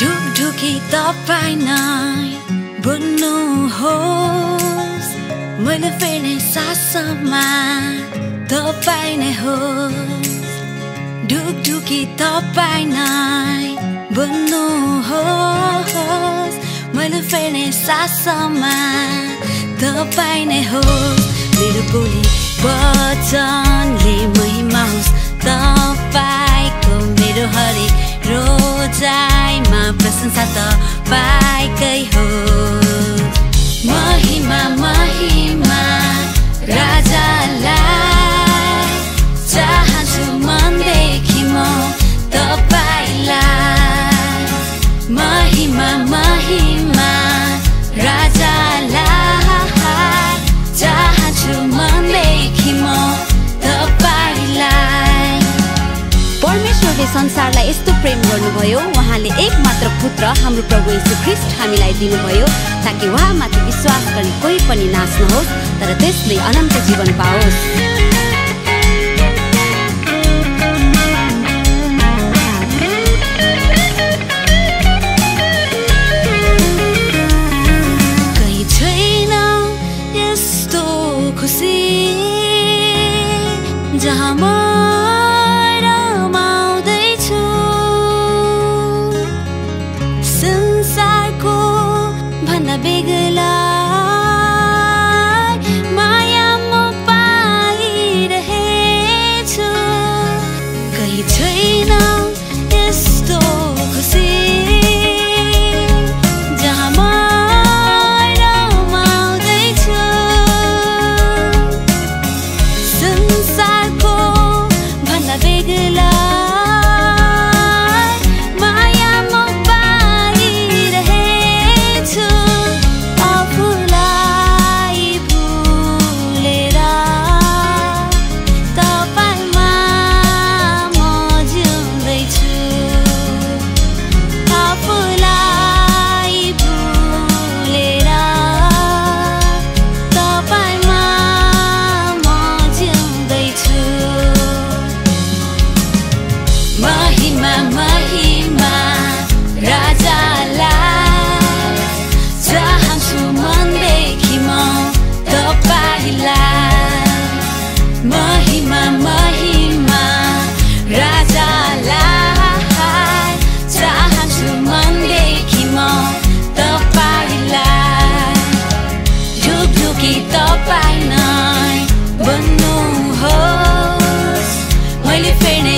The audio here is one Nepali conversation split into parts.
ढुकढुकी तपाईँ नै बन्नुहोस्, मैले फेर्ने सासमा तपाईँ नै होस्। ढुकढुकी तपाईँ नै बन्नुहोस्, मैले फेर्ने सासमा तपाईँ नै होस्। मेरो बोली वचनले महिमा होस् तपाईँको, मेरो हरेक रोजाइमा प्रशंसा तपाईँकै हो। महिमा महिमा राजालाई चाहन्छु मनदेखि म तपाईँलाई। महिमा महिमा राजालाई चाहन्छु मनदेखि म तपाईँलाई। परमेश्वरले संसारलाई यस्तो प्रेम गर्नुभयो, उहाँले एक मात्र पुत्र हाम्रो प्रभु येशू ख्रीष्ट हामीलाई दिनुभयो, ताकि उहाँमाथि विश्वास गर्ने कोही पनि नाश नहोस्, तर त्यसले अनन्त जीवन पाओस्। कहीँ छैन यस्तो खुसी जहाँ म बेगला माया म पाइरहेछु। कहीँ छैन यस्तो खुसी जहाँ म रमाउँदैछु। संसारको भन्दा बेगला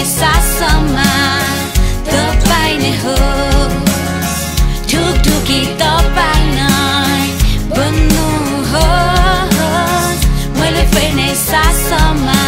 सासमा तपाईँ नै होस्। ढुकढुकी तपाईँ नै बन्नुहोस्, मैले फेर्ने सासमा